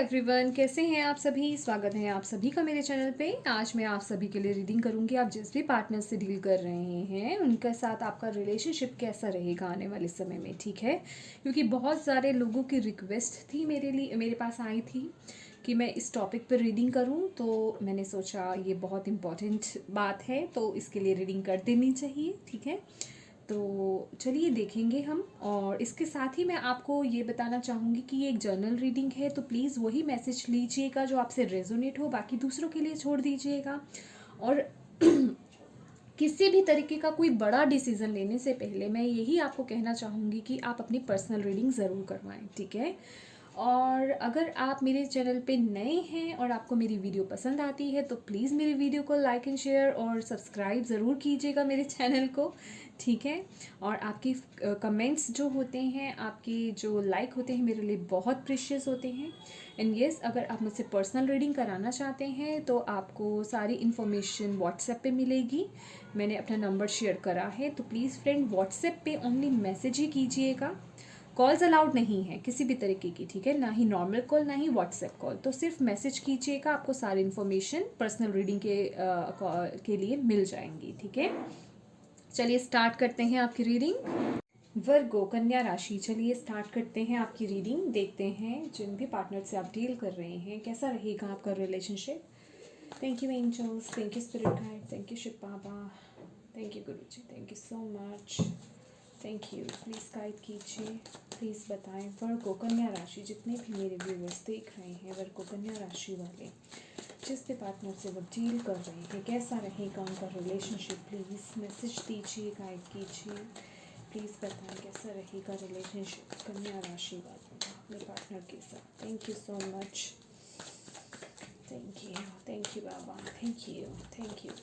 Everyone, कैसे हैं आप सभी। स्वागत है आप सभी का मेरे चैनल पे। आज मैं आप सभी के लिए रीडिंग करूंगी। आप जिस भी पार्टनर से डील कर रहे हैं उनके साथ आपका रिलेशनशिप कैसा रहेगा आने वाले समय में, ठीक है। क्योंकि बहुत सारे लोगों की रिक्वेस्ट थी मेरे पास आई थी कि मैं इस टॉपिक पर रीडिंग करूं, तो मैंने सोचा ये बहुत इम्पॉर्टेंट बात है तो इसके लिए रीडिंग कर देनी चाहिए, ठीक है। तो चलिए देखेंगे हम। और इसके साथ ही मैं आपको ये बताना चाहूँगी कि ये एक जर्नल रीडिंग है, तो प्लीज़ वही मैसेज लीजिएगा जो आपसे रेजोनेट हो, बाकी दूसरों के लिए छोड़ दीजिएगा। और किसी भी तरीके का कोई बड़ा डिसीजन लेने से पहले मैं यही आपको कहना चाहूँगी कि आप अपनी पर्सनल रीडिंग ज़रूर करवाएं, ठीक है। और अगर आप मेरे चैनल पे नए हैं और आपको मेरी वीडियो पसंद आती है तो प्लीज़ मेरी वीडियो को लाइक एंड शेयर और सब्सक्राइब ज़रूर कीजिएगा मेरे चैनल को, ठीक है। और आपकी कमेंट्स जो होते हैं, आपके जो लाइक होते हैं, मेरे लिए बहुत प्रीशियस होते हैं। एंड येस, अगर आप मुझसे पर्सनल रीडिंग कराना चाहते हैं तो आपको सारी इन्फॉर्मेशन व्हाट्सएप पे मिलेगी। मैंने अपना नंबर शेयर करा है, तो प्लीज़ फ्रेंड व्हाट्सएप पे ओनली मैसेज ही कीजिएगा। कॉल्स अलाउड नहीं है किसी भी तरीके की, ठीक है, ना ही नॉर्मल कॉल ना ही व्हाट्सएप कॉल। तो सिर्फ मैसेज कीजिएगा, आपको सारी इन्फॉर्मेशन पर्सनल रीडिंग के लिए मिल जाएंगी, ठीक है। चलिए स्टार्ट करते हैं आपकी रीडिंग। वर्गो कन्या राशि, चलिए स्टार्ट करते हैं आपकी रीडिंग। देखते हैं जिन भी पार्टनर से आप डील कर रहे हैं कैसा रहेगा आपका relationship. Thank you angels, thank you spirit guide, thank you Shiv Baba, thank you Guru ji, thank you so much, thank you. Please guide कीजिए, प्लीज़ बताएं वर्गो कन्या राशि, जितने भी मेरे व्यूवर्स देख रहे हैं वर्गो कन्या राशि वाले, जिस भी पार्टनर से वो डील कर रहे हैं कैसा रहेगा उनका रिलेशनशिप। प्लीज़ मैसेज दीजिए, गाइड कीजिए, प्लीज़ बताएं कैसा रहेगा रिलेशनशिप कन्या राशि वालों का अपने पार्टनर के साथ। Thank you so much, thank you Baba, thank you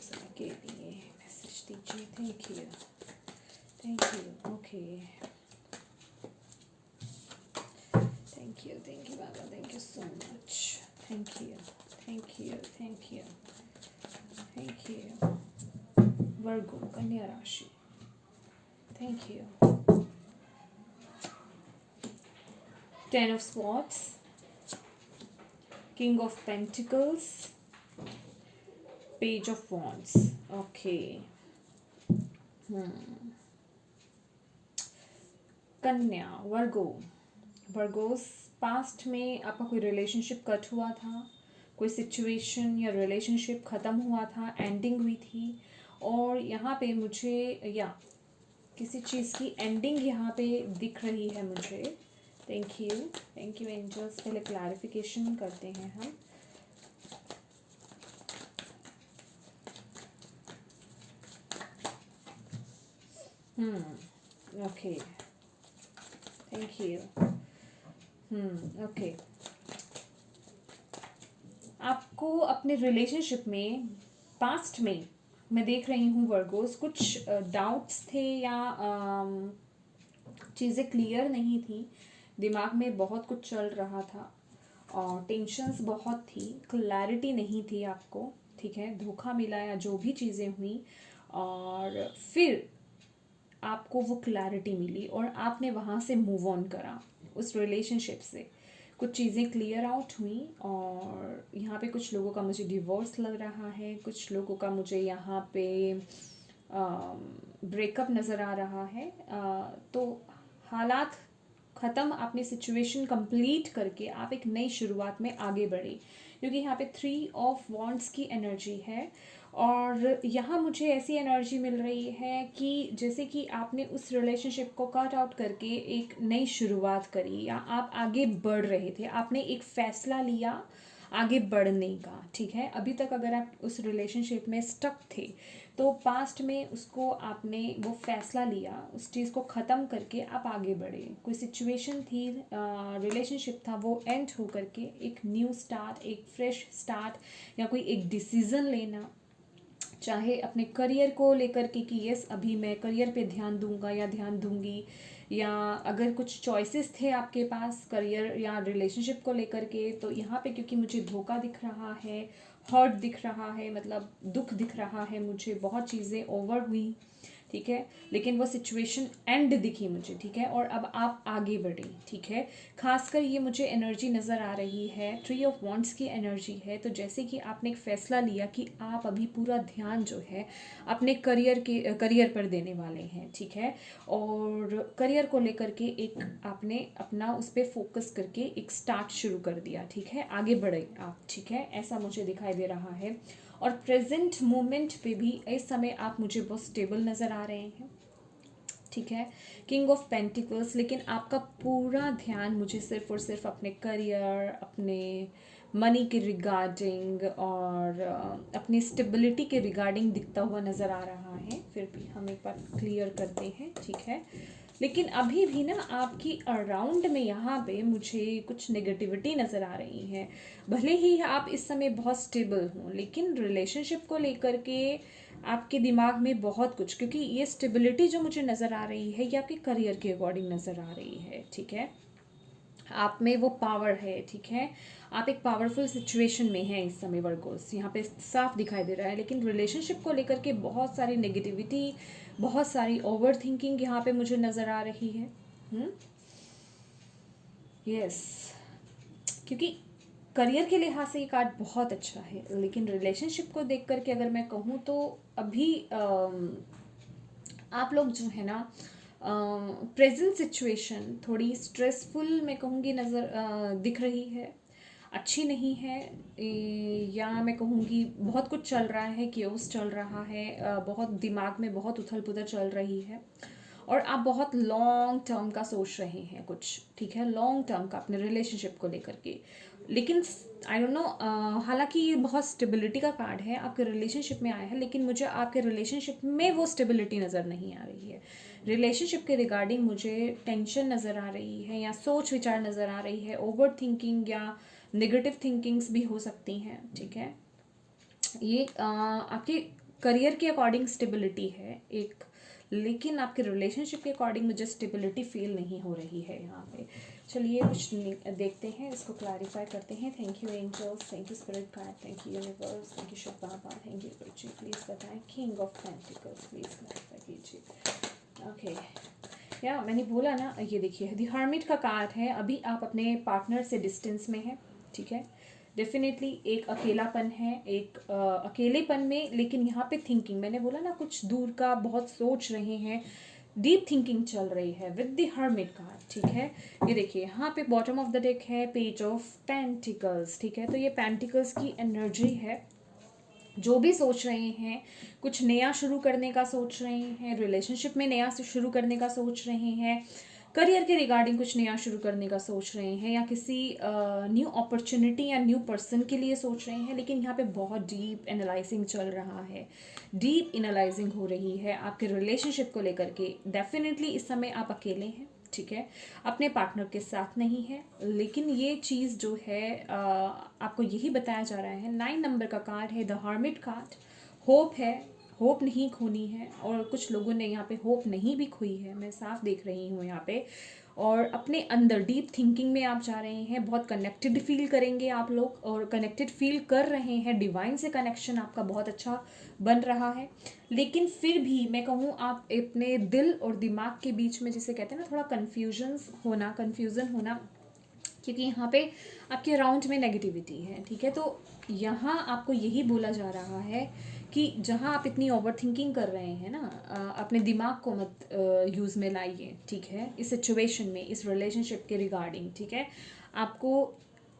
सभी के लिए। मैसेज दीजिए, thank you, okay, thank you Baba, thank you so much, thank you, thank you. Virgo कन्या राशि, thank you. 10 of Swords, King of Pentacles, Page of Wands, okay. कन्या, Virgos, past में आपका कोई रिलेशनशिप कट हुआ था, कोई सिचुएशन या रिलेशनशिप ख़त्म हुआ था, एंडिंग हुई थी, और यहाँ पे मुझे या किसी चीज़ की एंडिंग यहाँ पे दिख रही है मुझे। Thank you angels. पहले क्लैरिफिकेशन करते हैं हम। Okay, thank you. ओके, आपको अपने रिलेशनशिप में पास्ट में मैं देख रही हूँ वर्गोस, कुछ डाउट्स थे या चीज़ें क्लियर नहीं थी, दिमाग में बहुत कुछ चल रहा था और टेंशन्स बहुत थी, क्लैरिटी नहीं थी आपको, ठीक है। धोखा मिला या जो भी चीज़ें हुई और फिर आपको वो क्लैरिटी मिली और आपने वहाँ से मूव ऑन करा उस रिलेशनशिप से। कुछ चीज़ें क्लियर आउट हुई और यहाँ पे कुछ लोगों का मुझे डिवोर्स लग रहा है, कुछ लोगों का मुझे यहाँ पे ब्रेकअप नज़र आ रहा है। तो हालात ख़त्म, आपने सिचुएशन कंप्लीट करके आप एक नई शुरुआत में आगे बढ़े, क्योंकि यहाँ पे 3 ऑफ वॉन्ड्स की एनर्जी है। और यहाँ मुझे ऐसी एनर्जी मिल रही है कि जैसे कि आपने उस रिलेशनशिप को कट आउट करके एक नई शुरुआत करी या आप आगे बढ़ रहे थे, आपने एक फ़ैसला लिया आगे बढ़ने का, ठीक है। अभी तक अगर आप उस रिलेशनशिप में स्टक थे तो पास्ट में उसको आपने वो फैसला लिया, उस चीज़ को ख़त्म करके आप आगे बढ़े। कोई सिचुएशन थी, रिलेशनशिप था, वो एंड हो करके एक न्यू स्टार्ट, एक फ्रेश स्टार्ट या कोई एक डिसीज़न लेना, चाहे अपने करियर को लेकर के कि यस अभी मैं करियर पे ध्यान दूंगा या ध्यान दूंगी, या अगर कुछ चॉइसेस थे आपके पास करियर या रिलेशनशिप को लेकर के, तो यहाँ पे क्योंकि मुझे धोखा दिख रहा है, हर्ट दिख रहा है, मतलब दुख दिख रहा है मुझे, बहुत चीज़ें ओवर हुई, ठीक है, लेकिन वो सिचुएशन एंड दिखी मुझे, ठीक है, और अब आप आगे बढ़े, ठीक है। खासकर ये मुझे एनर्जी नज़र आ रही है, 3 ऑफ वॉन्ड्स की एनर्जी है। तो जैसे कि आपने एक फ़ैसला लिया कि आप अभी पूरा ध्यान जो है अपने करियर पर देने वाले हैं, ठीक है, और करियर को लेकर के एक आपने अपना उस पर फोकस करके एक स्टार्ट शुरू कर दिया, ठीक है, आगे बढ़े आप, ठीक है, ऐसा मुझे दिखाई दे रहा है। और प्रेजेंट मोमेंट पे भी इस समय आप मुझे बहुत स्टेबल नज़र आ रहे हैं, ठीक है, किंग ऑफ पेंटिकल्स। लेकिन आपका पूरा ध्यान मुझे सिर्फ और सिर्फ अपने करियर, अपने मनी के रिगार्डिंग और अपनी स्टेबिलिटी के रिगार्डिंग दिखता हुआ नज़र आ रहा है। फिर भी हम एक बार क्लियर करते हैं, ठीक है। लेकिन अभी भी ना आपकी अराउंड में यहाँ पे मुझे कुछ नेगेटिविटी नज़र आ रही है। भले ही आप इस समय बहुत स्टेबल हों, लेकिन रिलेशनशिप को लेकर के आपके दिमाग में बहुत कुछ, क्योंकि ये स्टेबिलिटी जो मुझे नज़र आ रही है ये आपके करियर के अकॉर्डिंग नज़र आ रही है, ठीक है। आप में वो पावर है, ठीक है, आप एक पावरफुल सिचुएशन में हैं इस समय वर्गोस, यहाँ पे साफ दिखाई दे रहा है। लेकिन रिलेशनशिप को लेकर के बहुत सारी नेगेटिविटी, बहुत सारी ओवर थिंकिंग यहाँ पे मुझे नज़र आ रही है। यस, क्योंकि करियर के लिहाज से ये कार्ड बहुत अच्छा है, लेकिन रिलेशनशिप को देख करके अगर मैं कहूँ तो अभी आप लोग जो है ना प्रेजेंट सिचुएशन थोड़ी स्ट्रेसफुल मैं कहूँगी नज़र दिख रही है, अच्छी नहीं है। या मैं कहूँगी बहुत कुछ चल रहा है, केओस चल रहा है, बहुत दिमाग में बहुत उथल पुथल चल रही है, और आप बहुत लॉन्ग टर्म का सोच रहे हैं कुछ, ठीक है, लॉन्ग टर्म का अपने रिलेशनशिप को लेकर के। लेकिन आई डोंट नो, हालांकि ये बहुत स्टेबिलिटी का कार्ड है, आपके रिलेशनशिप में आया है, लेकिन मुझे आपके रिलेशनशिप में वो स्टेबिलिटी नज़र नहीं आ रही है। रिलेशनशिप के रिगार्डिंग मुझे टेंशन नज़र आ रही है, या सोच विचार नज़र आ रही है, ओवर थिंकिंग या नेगेटिव थिंकिंग्स भी हो सकती हैं, ठीक है। ये आपके करियर के अकॉर्डिंग स्टेबिलिटी है एक, लेकिन आपके रिलेशनशिप के अकॉर्डिंग मुझे स्टेबिलिटी फील नहीं हो रही है यहाँ पे। चलिए कुछ देखते हैं, इसको क्लैरिफाई करते हैं। Thank you angels, thank you spirit guide, thank you universe, thank you Shiv Baba, thank you Guruji. Please बताएं King of Pentacles, please clarify कीजिए। ओके, या मैंने बोला ना, ये देखिए द हर्मिट का कार्ड है। अभी आप अपने पार्टनर से डिस्टेंस में हैं, ठीक है, डेफिनेटली एक अकेलापन है, एक अकेलेपन में, लेकिन यहाँ पे थिंकिंग, मैंने बोला ना कुछ दूर का बहुत सोच रहे हैं, डीप थिंकिंग चल रही है विद द हर्मिट कार्ड, ठीक है। ये देखिए यहाँ पे बॉटम ऑफ द डेक है पेज ऑफ पेंटिकल्स, ठीक है, तो ये पेंटिकल्स की एनर्जी है। जो भी सोच रहे हैं, कुछ नया शुरू करने का सोच रहे हैं, रिलेशनशिप में नया शुरू करने का सोच रहे हैं, करियर के रिगार्डिंग कुछ नया शुरू करने का सोच रहे हैं, या किसी न्यू अपॉर्चुनिटी या न्यू पर्सन के लिए सोच रहे हैं, लेकिन यहाँ पे बहुत डीप एनालाइजिंग चल रहा है, डीप एनालाइजिंग हो रही है आपके रिलेशनशिप को लेकर के। डेफिनेटली इस समय आप अकेले हैं, ठीक है, अपने पार्टनर के साथ नहीं है, लेकिन ये चीज़ जो है आपको यही बताया जा रहा है। 9 नंबर का कार्ड है, द हर्मिट कार्ड। होप है, होप नहीं खोनी है, और कुछ लोगों ने यहाँ पे होप नहीं भी खोई है, मैं साफ देख रही हूँ यहाँ पे। और अपने अंदर डीप थिंकिंग में आप जा रहे हैं, बहुत कनेक्टेड फील करेंगे आप लोग, और कनेक्टेड फील कर रहे हैं, डिवाइन से कनेक्शन आपका बहुत अच्छा बन रहा है। लेकिन फिर भी मैं कहूँ आप अपने दिल और दिमाग के बीच में, जिसे कहते हैं ना, थोड़ा कन्फ्यूज़न होना, क्योंकि यहाँ पे आपके अराउंड में नेगेटिविटी है, ठीक है। तो यहाँ आपको यही बोला जा रहा है कि जहाँ आप इतनी ओवर थिंकिंग कर रहे हैं ना, अपने दिमाग को मत यूज़ में लाइए, ठीक है, इस सिचुएशन में, इस रिलेशनशिप के रिगार्डिंग, ठीक है। आपको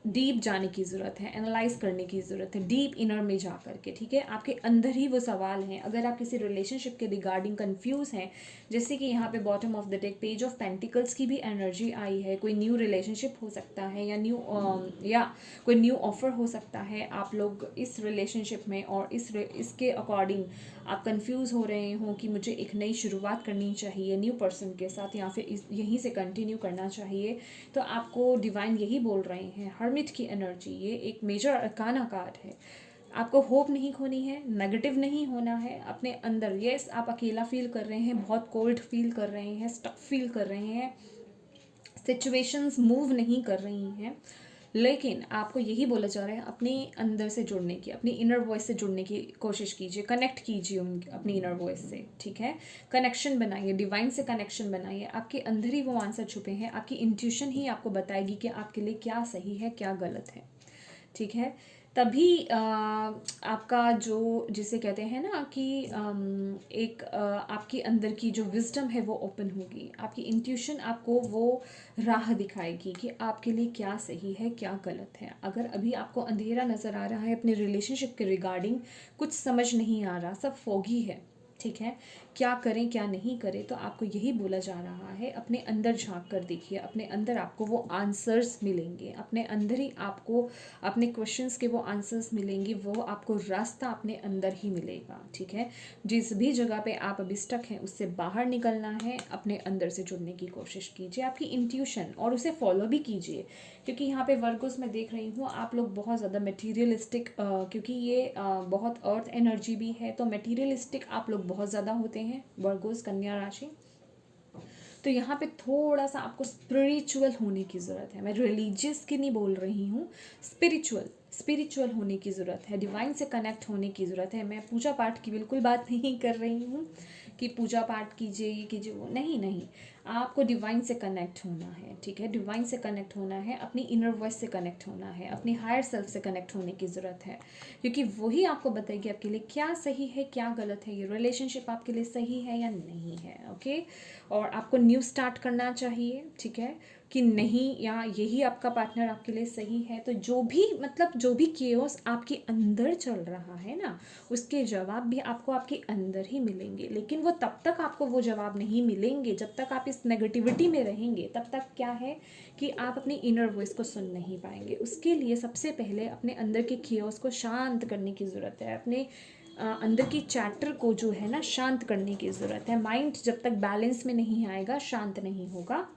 डीप जाने की ज़रूरत है, एनालाइज करने की ज़रूरत है, डीप इनर में जा कर के, ठीक है। आपके अंदर ही वो सवाल हैं। अगर आप किसी रिलेशनशिप के रिगार्डिंग कंफ्यूज हैं, जैसे कि यहाँ पे bottom of the deck page of pentacles की भी एनर्जी आई है, कोई न्यू रिलेशनशिप हो सकता है, या कोई न्यू ऑफर हो सकता है, आप लोग इस रिलेशनशिप में, और इसके अकॉर्डिंग आप कंफ्यूज हो रहे हो कि मुझे एक नई शुरुआत करनी चाहिए न्यू पर्सन के साथ, या फिर यहीं से कंटिन्यू करना चाहिए, तो आपको डिवाइन यही बोल रहे हैं। हर्मिट की एनर्जी, ये एक मेजर अरकाना कार्ड है। आपको होप नहीं खोनी है, नेगेटिव नहीं होना है अपने अंदर। यस, आप अकेला फील कर रहे हैं, बहुत कोल्ड फील कर रहे हैं, स्टक फील कर रहे हैं, सिचुएशंस मूव नहीं कर रही हैं, लेकिन आपको यही बोला जा रहा है अपने अंदर से जुड़ने की, अपनी इनर वॉइस से जुड़ने की कोशिश कीजिए, कनेक्ट कीजिए अपनी इनर वॉइस से, ठीक है। कनेक्शन बनाइए, डिवाइन से कनेक्शन बनाइए। आपके अंदर ही वो आंसर छुपे हैं, आपकी इंट्यूशन ही आपको बताएगी कि आपके लिए क्या सही है क्या गलत है, ठीक है। तभी आपका जो जिसे कहते हैं ना कि एक आपके अंदर की जो विजडम है वो ओपन होगी, आपकी इंट्यूशन आपको वो राह दिखाएगी कि आपके लिए क्या सही है क्या गलत है। अगर अभी आपको अंधेरा नज़र आ रहा है अपने रिलेशनशिप के रिगार्डिंग, कुछ समझ नहीं आ रहा, सब फोगी है, ठीक है, क्या करें क्या नहीं करें, तो आपको यही बोला जा रहा है अपने अंदर झांक कर देखिए, अपने अंदर आपको वो आंसर्स मिलेंगे, अपने अंदर ही आपको अपने क्वेश्चंस के वो आंसर्स मिलेंगे, वो आपको रास्ता अपने अंदर ही मिलेगा, ठीक है। जिस भी जगह पे आप अभी स्टक हैं उससे बाहर निकलना है, अपने अंदर से जुड़ने की कोशिश कीजिए, आपकी इंट्यूशन, और उसे फॉलो भी कीजिए। क्योंकि यहाँ पे वर्गोस में देख रही हूँ आप लोग बहुत ज़्यादा मटीरियलिस्टिक, क्योंकि ये बहुत अर्थ एनर्जी भी है, तो मटीरियलिस्टिक आप लोग बहुत ज़्यादा होते हैं वर्गोस, कन्या राशि। तो यहाँ पे थोड़ा सा आपको स्पिरिचुअल होने की ज़रूरत है। मैं रिलीजियस की नहीं बोल रही हूँ, स्पिरिचुअल होने की ज़रूरत है, डिवाइन से कनेक्ट होने की ज़रूरत है। मैं पूजा पाठ की बिल्कुल बात नहीं कर रही हूँ कि पूजा पाठ कीजिए ये कीजिए वो, नहीं नहीं, आपको डिवाइन से कनेक्ट होना है, ठीक है। डिवाइन से कनेक्ट होना है, अपनी इनर वॉइस से कनेक्ट होना है, अपनी हायर सेल्फ से कनेक्ट होने की ज़रूरत है, क्योंकि वही आपको बताएगी आपके लिए क्या सही है क्या गलत है, ये रिलेशनशिप आपके लिए सही है या नहीं है, ओके। और आपको न्यू स्टार्ट करना चाहिए, ठीक है, कि नहीं या यही आपका पार्टनर आपके लिए सही है। तो जो भी मतलब जो भी केओस आपके अंदर चल रहा है ना, उसके जवाब भी आपको आपके अंदर ही मिलेंगे, लेकिन वो तब तक आपको वो जवाब नहीं मिलेंगे जब तक आप इस नेगेटिविटी में रहेंगे। तब तक क्या है कि आप अपनी इनर वॉइस को सुन नहीं पाएंगे। उसके लिए सबसे पहले अपने अंदर के केओस को शांत करने की ज़रूरत है, अपने अंदर की चैटर को जो है ना शांत करने की ज़रूरत है। माइंड जब तक बैलेंस में नहीं आएगा, शांत नहीं होगा,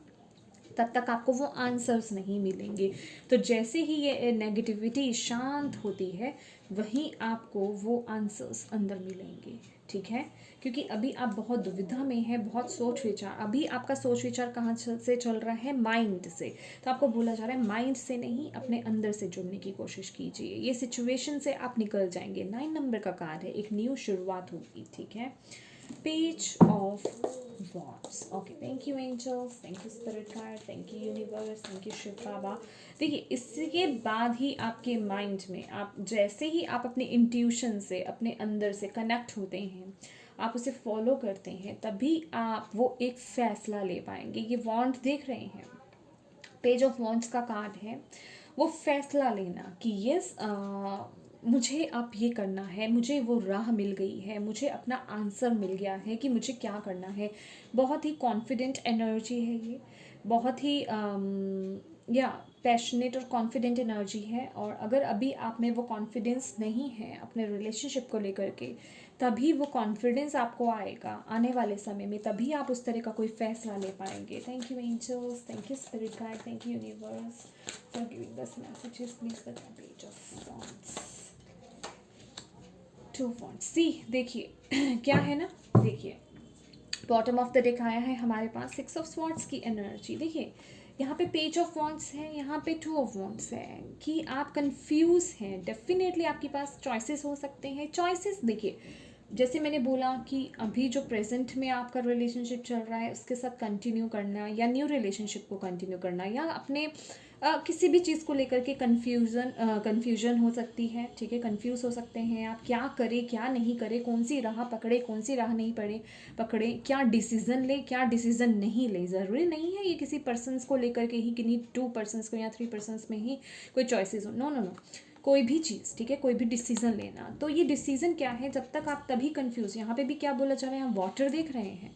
तब तक आपको वो आंसर्स नहीं मिलेंगे। तो जैसे ही ये नेगेटिविटी शांत होती है, वहीं आपको वो आंसर्स अंदर मिलेंगे, ठीक है। क्योंकि अभी आप बहुत दुविधा में हैं, बहुत सोच विचार, अभी आपका सोच विचार कहाँ से चल रहा है, माइंड से। तो आपको बोला जा रहा है माइंड से नहीं, अपने अंदर से जुड़ने की कोशिश कीजिए। ये सिचुएशन से आप निकल जाएंगे। 9 नंबर का कार्ड है, एक न्यू शुरुआत होगी, ठीक है। Page of Wands. Okay, thank you angels, thank you spirit guide, thank you universe, thank you Shiv बाबा। देखिए, इसके बाद ही आपके माइंड में आप जैसे ही आप अपने इंट्यूशन से अपने अंदर से कनेक्ट होते हैं, आप उसे फॉलो करते हैं, तभी आप वो एक फैसला ले पाएंगे। ये वॉन्ड देख रहे हैं, पेज ऑफ वॉन्ड्स का कार्ड है, वो फैसला लेना कि यस मुझे अब ये करना है, मुझे वो राह मिल गई है, मुझे अपना आंसर मिल गया है कि मुझे क्या करना है। बहुत ही कॉन्फिडेंट एनर्जी है ये, बहुत ही या पैशनेट और कॉन्फिडेंट एनर्जी है। और अगर अभी आप में वो कॉन्फिडेंस नहीं है अपने रिलेशनशिप को लेकर के, तभी वो कॉन्फिडेंस आपको आएगा आने वाले समय में, तभी आप उस तरह का कोई फैसला ले पाएंगे। Thank you angels, thank you spirit guide, thank you universe for giving us messages. Please बता page of wands, 2 wands. See देखिए क्या है ना, देखिए बॉटम ऑफ द डेक आया है हमारे पास 6 ऑफ स्वॉर्ड्स की एनर्जी। देखिए यहाँ पे पेज ऑफ वॉन्ड्स है, यहाँ पे 2 ऑफ वॉन्ड्स है कि आप कंफ्यूज हैं। डेफिनेटली आपके पास चॉइसेस हो सकते हैं। चॉइसेस देखिए, जैसे मैंने बोला कि अभी जो प्रेजेंट में आपका रिलेशनशिप चल रहा है उसके साथ कंटिन्यू करना, या न्यू रिलेशनशिप को कंटिन्यू करना, या अपने किसी भी चीज़ को लेकर के कन्फ्यूजन हो सकती है, ठीक है। कंफ्यूज हो सकते हैं आप, क्या करें क्या नहीं करें, कौन सी राह पकड़े कौन सी राह नहीं पकड़े, क्या डिसीज़न ले क्या डिसीज़न नहीं ले। ज़रूरी नहीं है ये किसी पर्सनस को लेकर के ही, किन्हीं 2 पर्सनस को या 3 पर्सनस में ही कोई चॉइसेस हो। नो नो नो, कोई भी चीज़, ठीक है, कोई भी डिसीज़न लेना। तो ये डिसीज़न क्या है, जब तक आप तभी कंफ्यूज। यहाँ पे भी क्या बोला जा रहा है, यहाँ वाटर देख रहे हैं,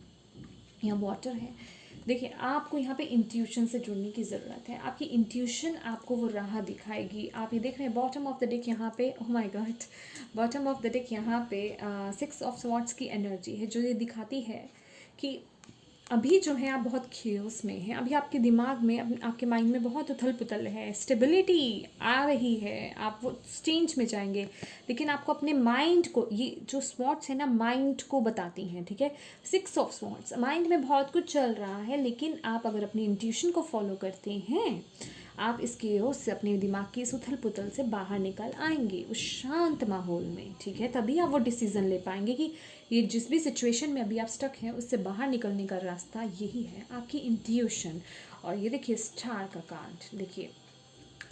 यहाँ वाटर है। देखिए आपको यहाँ पे इंट्यूशन से जुड़ने की ज़रूरत है। आपकी इंट्यूशन आपको वो राह दिखाएगी। आप ये देख रहे हैं बॉटम ऑफ द डेक यहाँ पे, oh my God, bottom of the deck यहाँ पे 6 ऑफ स्वॉर्ड्स की एनर्जी है, जो ये दिखाती है कि अभी जो है आप बहुत खेओस में हैं। अभी आपके दिमाग में, आपके माइंड में बहुत उथल पुथल है, स्टेबिलिटी आ रही है, आप वो चेंज में जाएंगे। लेकिन आपको अपने माइंड को, ये जो स्वॉर्ड्स है ना माइंड को बताती हैं, ठीक है। 6 ऑफ स्वॉर्ड्स, माइंड में बहुत कुछ चल रहा है, लेकिन आप अगर अपनी इंट्यूशन को फॉलो करते हैं, आप इस केओस से, अपने दिमाग की इस उथल पुथल से बाहर निकल आएंगे उस शांत माहौल में, ठीक है। तभी आप वो डिसीज़न ले पाएंगे कि ये जिस भी सिचुएशन में अभी आप स्टक हैं उससे बाहर निकलने का रास्ता यही है, आपकी इंट्यूशन। और ये देखिए स्टार का कार्ड, देखिए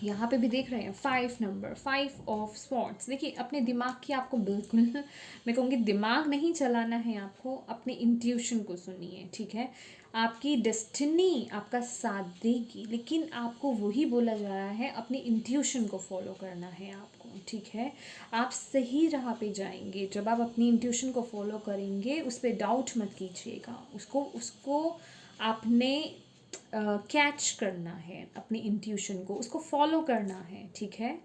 यहाँ पे भी देख रहे हैं 5 नंबर, 5 ऑफ स्वॉर्ड्स। देखिए अपने दिमाग की आपको बिल्कुल मैं कहूँगी दिमाग नहीं चलाना है, आपको अपने इंट्यूशन को सुनिए, ठीक है। आपकी डेस्टिनी आपका साथ देगी, लेकिन आपको वही बोला जा रहा है, अपने इंट्यूशन को फॉलो करना है आपको, ठीक है। आप सही राह पे जाएंगे जब आप अपनी इंट्यूशन को फॉलो करेंगे, उस पर डाउट मत कीजिएगा, उसको उसको आपने कैच करना है, अपनी इंट्यूशन को, उसको फॉलो करना है, ठीक है।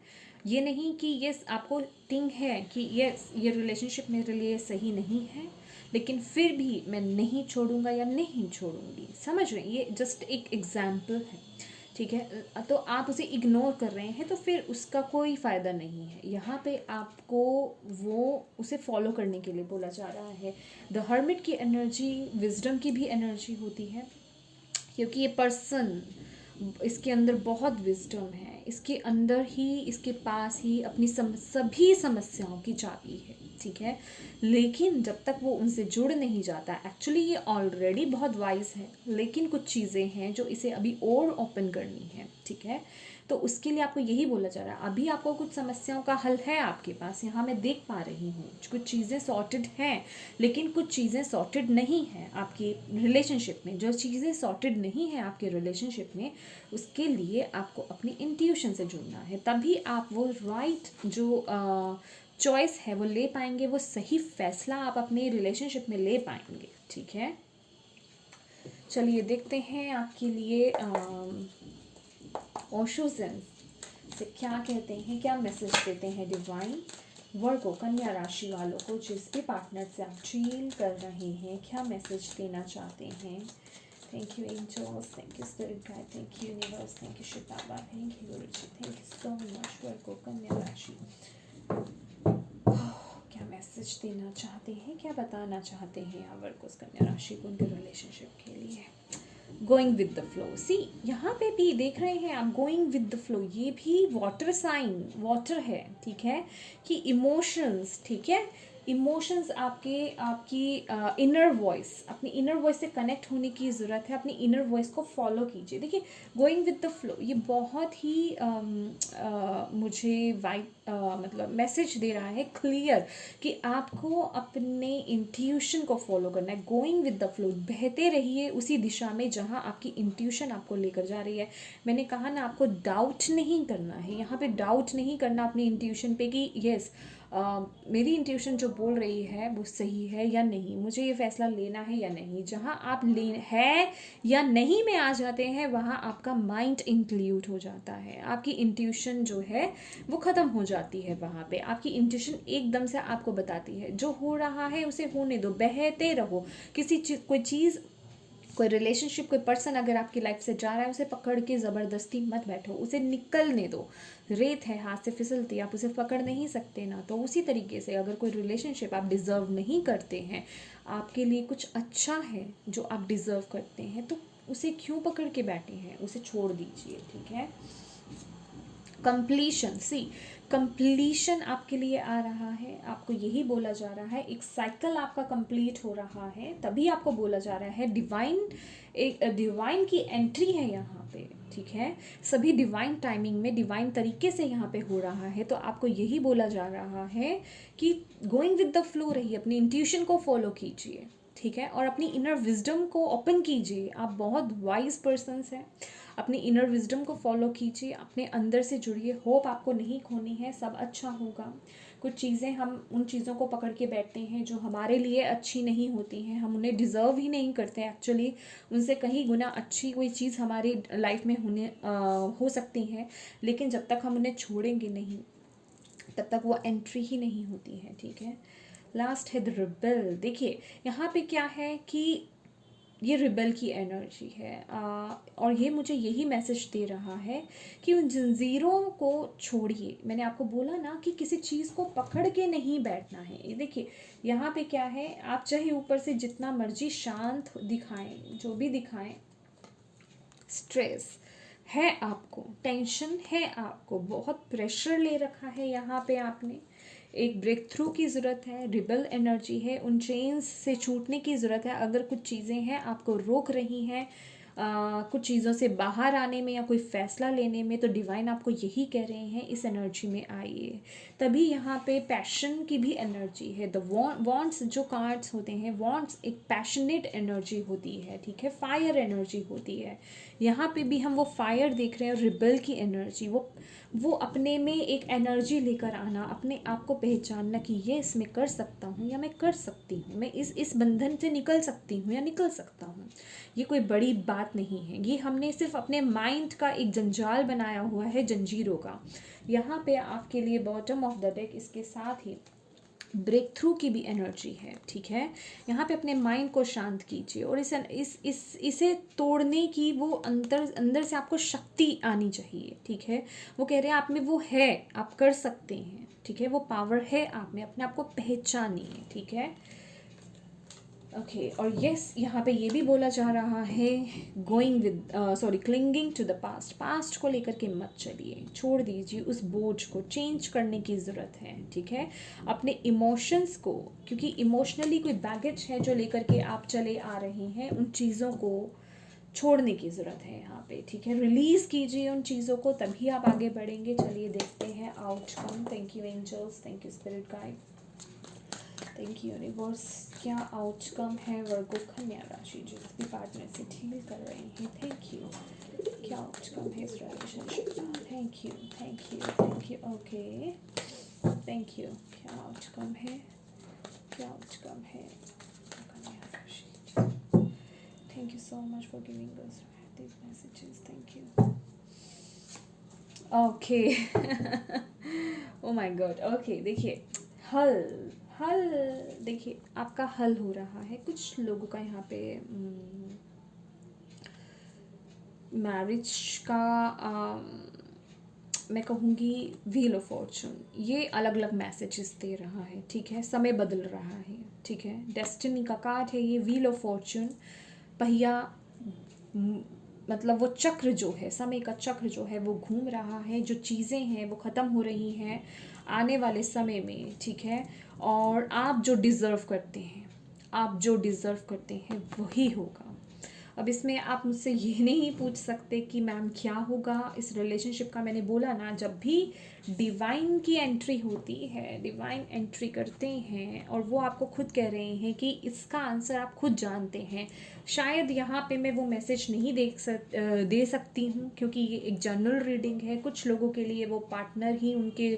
ये नहीं कि ये आपको थिंक है कि ये रिलेशनशिप मेरे लिए सही नहीं है, लेकिन फिर भी मैं नहीं छोड़ूंगा या नहीं छोड़ूंगी, समझ रहे हैं, ये जस्ट एक एग्जाम्पल है, ठीक है। तो आप उसे इग्नोर कर रहे हैं तो फिर उसका कोई फ़ायदा नहीं है। यहाँ पे आपको वो उसे फॉलो करने के लिए बोला जा रहा है। द हर्मिट की एनर्जी विजडम की भी एनर्जी होती है, क्योंकि ये पर्सन, इसके अंदर बहुत विजडम है, इसके अंदर ही, इसके पास ही अपनी सभी समस्याओं की चाबी है, ठीक है। लेकिन जब तक वो उनसे जुड़ नहीं जाता, एक्चुअली ये ऑलरेडी बहुत वाइज है, लेकिन कुछ चीज़ें हैं जो इसे अभी और ओपन करनी है, ठीक है। तो उसके लिए आपको यही बोला जा रहा है, अभी आपको कुछ समस्याओं का हल है आपके पास, यहाँ मैं देख पा रही हूँ कुछ चीज़ें सॉर्टेड हैं, लेकिन कुछ चीज़ें सॉर्टेड नहीं हैं आपकी रिलेशनशिप में। जो चीज़ें सॉर्टेड नहीं हैं आपके रिलेशनशिप में, उसके लिए आपको अपनी इंट्यूशन से जुड़ना है, तभी आप वो राइट जो चॉइस है वो ले पाएंगे, वो सही फैसला आप अपने रिलेशनशिप में ले पाएंगे, ठीक है। चलिए देखते हैं आपके लिए ओशो सेंस से क्या कहते हैं, क्या मैसेज देते हैं डिवाइन वर्गो कन्या राशि वालों को, जिस भी पार्टनर से आप डील कर रहे हैं, क्या मैसेज देना चाहते हैं। Thank you angels, thank you spirit guide, thank you universe, thank you Shiv Baba, thank you Guruji, thank you so much Virgo कन्या राशि। क्या मैसेज देना चाहते हैं, क्या बताना चाहते हैं यहाँ वर्गो कन्या राशि को उनके रिलेशनशिप के लिए। गोइंग विद द फ्लो, सी यहाँ पे भी देख रहे हैं आप, गोइंग विद द फ्लो, ये भी वाटर साइन, वाटर है, ठीक है, कि इमोशंस, ठीक है, इमोशंस आपकी इनर वॉइस, अपनी इनर वॉइस से कनेक्ट होने की ज़रूरत है, अपनी इनर वॉइस को फॉलो कीजिए। देखिए गोइंग विद द फ्लो ये बहुत ही मुझे वाइब मतलब मैसेज दे रहा है क्लियर, कि आपको अपने इंट्यूशन को फॉलो करना है। गोइंग विद द फ्लो, बहते रहिए उसी दिशा में जहाँ आपकी इंट्यूशन आपको लेकर जा रही है। मैंने कहा ना, आपको डाउट नहीं करना है, यहाँ पे डाउट नहीं करना अपनी इंट्यूशन पे कि यस मेरी इंट्यूशन जो बोल रही है वो सही है या नहीं, मुझे ये फैसला लेना है या नहीं। जहाँ आप ले है या नहीं में आ जाते हैं, वहाँ आपका माइंड इंक्लूड हो जाता है, आपकी इंट्यूशन जो है वो ख़त्म हो जाती है। वहाँ पे आपकी इंट्यूशन एकदम से आपको बताती है जो हो रहा है उसे होने दो, बहते रहो। कोई चीज़, कोई रिलेशनशिप, कोई पर्सन अगर आपकी लाइफ से जा रहा है, उसे पकड़ के ज़बरदस्ती मत बैठो, उसे निकलने दो। रेत है हाथ से फिसलती, आप उसे पकड़ नहीं सकते ना। तो उसी तरीके से अगर कोई रिलेशनशिप आप डिज़र्व नहीं करते हैं, आपके लिए कुछ अच्छा है जो आप डिज़र्व करते हैं, तो उसे क्यों पकड़ के बैठे हैं, उसे छोड़ दीजिए, ठीक है। कंप्लीशन, सी कंप्लीशन आपके लिए आ रहा है, आपको यही बोला जा रहा है, एक साइकिल आपका कंप्लीट हो रहा है, तभी आपको बोला जा रहा है डिवाइन, एक डिवाइन की एंट्री है यहाँ पे, ठीक है। सभी डिवाइन टाइमिंग में, डिवाइन तरीके से यहाँ पे हो रहा है। तो आपको यही बोला जा रहा है कि गोइंग विद द फ्लो रहिए, अपनी इंट्यूशन को फॉलो कीजिए, ठीक है, और अपनी इनर विजडम को ओपन कीजिए। आप बहुत वाइज पर्सन्स हैं, अपनी इनर विजडम को फॉलो कीजिए, अपने अंदर से जुड़िए। होप आपको नहीं खोनी है, सब अच्छा होगा। कुछ चीज़ें हम उन चीज़ों को पकड़ के बैठते हैं जो हमारे लिए अच्छी नहीं होती हैं, हम उन्हें डिज़र्व ही नहीं करते एक्चुअली। उनसे कहीं गुना अच्छी कोई चीज़ हमारी लाइफ में हो सकती है, लेकिन जब तक हम उन्हें छोड़ेंगे नहीं, तब तक वो एंट्री ही नहीं होती है, ठीक है। लास्ट है द रिबेल। देखिए यहाँ पे क्या है कि ये रिबेल की एनर्जी है, और ये मुझे यही मैसेज दे रहा है कि उन जंजीरों को छोड़िए। मैंने आपको बोला ना कि किसी चीज़ को पकड़ के नहीं बैठना है। ये देखिए यहाँ पे क्या है, आप चाहे ऊपर से जितना मर्जी शांत दिखाएं, जो भी दिखाएं, स्ट्रेस, है आपको, टेंशन है आपको, बहुत प्रेशर ले रखा है यहाँ पे आपने, एक ब्रेक थ्रू की ज़रूरत है, रिबल एनर्जी है, उन चेन्स से छूटने की ज़रूरत है। अगर कुछ चीज़ें हैं आपको रोक रही हैं कुछ चीज़ों से बाहर आने में या कोई फ़ैसला लेने में, तो डिवाइन आपको यही कह रहे हैं इस एनर्जी में आइए। तभी यहाँ पे पैशन की भी एनर्जी है। द वॉन्ट्स जो कार्ड्स होते हैं, वॉन्ट्स एक पैशनेट एनर्जी होती है, ठीक है, फायर एनर्जी होती है। यहाँ पे भी हम वो फायर देख रहे हैं, रिबल की एनर्जी, वो अपने में एक एनर्जी लेकर आना, अपने आप को पहचानना कि ये इसमें कर सकता हूँ या मैं कर सकती हूँ, मैं इस बंधन से निकल सकती हूँ या निकल सकता हूँ। ये कोई बड़ी बात नहीं है, ये हमने सिर्फ अपने माइंड का एक जंजाल बनाया हुआ है, जंजीरों का। यहाँ पे आपके लिए बॉटम ऑफ द डेक इसके साथ ही ब्रेक थ्रू की भी एनर्जी है, ठीक है। यहाँ पे अपने माइंड को शांत कीजिए और इसे तोड़ने की वो अंदर से आपको शक्ति आनी चाहिए, ठीक है। वो कह रहे हैं आप में वो है, आप कर सकते हैं, ठीक है, वो पावर है आप में, अपने आप को पहचानिए, ठीक है। ओके और यस यहाँ पे ये भी बोला जा रहा है क्लिंगिंग टू द पास्ट को लेकर के मत चलिए, छोड़ दीजिए उस बोझ को, चेंज करने की ज़रूरत है, ठीक है। अपने इमोशंस को, क्योंकि इमोशनली कोई बैगेज है जो लेकर के आप चले आ रहे हैं, उन चीज़ों को छोड़ने की ज़रूरत है यहाँ पे, ठीक है। रिलीज़ कीजिए उन चीज़ों को, तभी आप आगे बढ़ेंगे। चलिए देखते हैं outcome. Thank you angels, thank you spirit guide, thank you universe. क्या आउटकम है वर्गो कन्या राशि जो भी पार्टनर से डील कर रहे हैं? Thank you. क्या आउटकम है इस रिलेशनशिप का? Thank you, thank you, thank you. Okay, thank you. क्या आउटकम है? क्या आउटकम है कन्या राशि? Thank you so much for giving us these messages. Thank you. Okay oh my God. Okay देखिए, हल हल देखिए आपका हल हो रहा है। कुछ लोगों का यहाँ पे मैरिज का मैं कहूँगी व्हील ऑफ फॉर्चून, ये अलग अलग मैसेजेस दे रहा है, ठीक है। समय बदल रहा है, ठीक है। डेस्टिनी का कार्ड है ये, व्हील ऑफ फॉर्चून। पहिया मतलब वो चक्र जो है, समय का चक्र जो है वो घूम रहा है, जो चीज़ें हैं वो ख़त्म हो रही हैं आने वाले समय में, ठीक है। और आप जो डिज़र्व करते हैं, आप जो डिज़र्व करते हैं वही होगा। अब इसमें आप मुझसे ये नहीं पूछ सकते कि मैम क्या होगा इस रिलेशनशिप का। मैंने बोला ना, जब भी डिवाइन की एंट्री होती है, डिवाइन एंट्री करते हैं और वो आपको खुद कह रहे हैं कि इसका आंसर आप खुद जानते हैं। शायद यहाँ पे मैं वो मैसेज नहीं दे सकती हूँ, क्योंकि ये एक जनरल रीडिंग है। कुछ लोगों के लिए वो पार्टनर ही उनके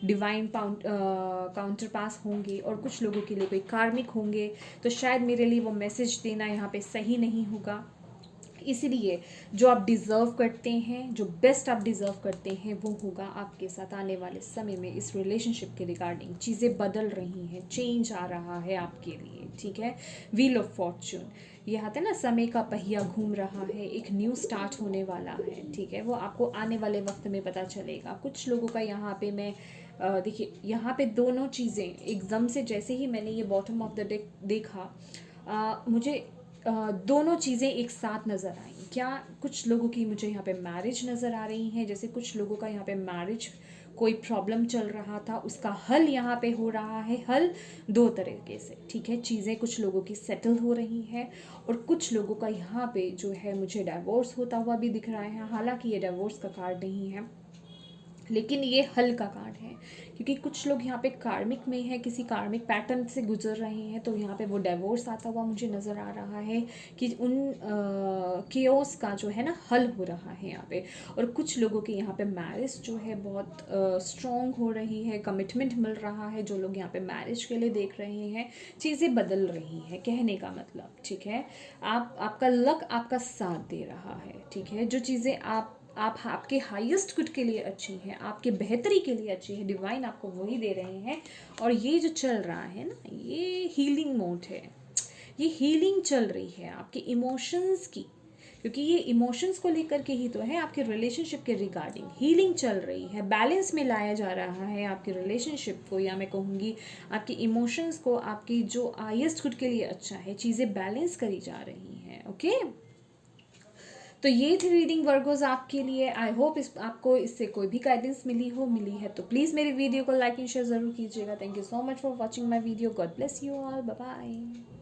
डिवाइन काउंटर पास होंगे और कुछ लोगों के लिए कोई कार्मिक होंगे, तो शायद मेरे लिए वो मैसेज देना यहाँ पे सही नहीं होगा। इसलिए जो आप डिज़र्व करते हैं, जो बेस्ट आप डिज़र्व करते हैं, वो होगा आपके साथ आने वाले समय में। इस रिलेशनशिप के रिगार्डिंग चीज़ें बदल रही हैं, चेंज आ रहा है आपके लिए, ठीक है। व्हील ऑफ फॉर्चून, ये आता है ना, समय का पहिया घूम रहा है, एक न्यू स्टार्ट होने वाला है, ठीक है। वो आपको आने वाले वक्त में पता चलेगा। कुछ लोगों का यहाँ पे मैं देखिए यहाँ पे दोनों चीज़ें एकदम से, जैसे ही मैंने ये बॉटम ऑफ द डेक देखा, मुझे दोनों चीज़ें एक साथ नज़र आई। क्या कुछ लोगों की मुझे यहाँ पे मैरिज नज़र आ रही हैं, जैसे कुछ लोगों का यहाँ पे मैरिज कोई प्रॉब्लम चल रहा था, उसका हल यहाँ पे हो रहा है। हल दो तरीके से, ठीक है। चीज़ें कुछ लोगों की सेटल हो रही हैं और कुछ लोगों का यहाँ पे जो है मुझे डाइवोर्स होता हुआ भी दिख रहा है। हालांकि ये डाइवोर्स का कार्ड नहीं है, लेकिन ये हल का कार्ड है, क्योंकि कुछ लोग यहाँ पे कार्मिक में है, किसी कार्मिक पैटर्न से गुजर रहे हैं, तो यहाँ पे वो डिवोर्स आता हुआ मुझे नज़र आ रहा है कि उन केओस का जो है ना हल हो रहा है यहाँ पे। और कुछ लोगों के यहाँ पे मैरिज जो है बहुत स्ट्रॉन्ग हो रही है, कमिटमेंट मिल रहा है। जो लोग यहाँ पे मैरिज के लिए देख रहे हैं, चीज़ें बदल रही हैं, कहने का मतलब, ठीक है। आपका लक आपका साथ दे रहा है, ठीक है। जो चीज़ें आपके हाईएस्ट गुड के लिए अच्छी हैं, आपके बेहतरी के लिए अच्छी है, डिवाइन आपको वही दे रहे हैं। और ये जो चल रहा है ना, ये हीलिंग मोड है, ये हीलिंग चल रही है आपके इमोशंस की, क्योंकि ये इमोशंस को लेकर के ही तो है। आपके रिलेशनशिप के रिगार्डिंग हीलिंग चल रही है, बैलेंस में लाया जा रहा है आपके रिलेशनशिप को, या मैं कहूँगी आपके इमोशंस को, आपकी जो हाईएस्ट गुड के लिए अच्छा है, चीज़ें बैलेंस करी जा रही हैं, ओके। तो ये थी रीडिंग वर्गोस आपके लिए। आई होप आपको इससे कोई भी गाइडेंस मिली है तो प्लीज़ मेरी वीडियो को लाइक एंड शेयर ज़रूर कीजिएगा। Thank you so much for watching my video. God bless you all. Bye bye.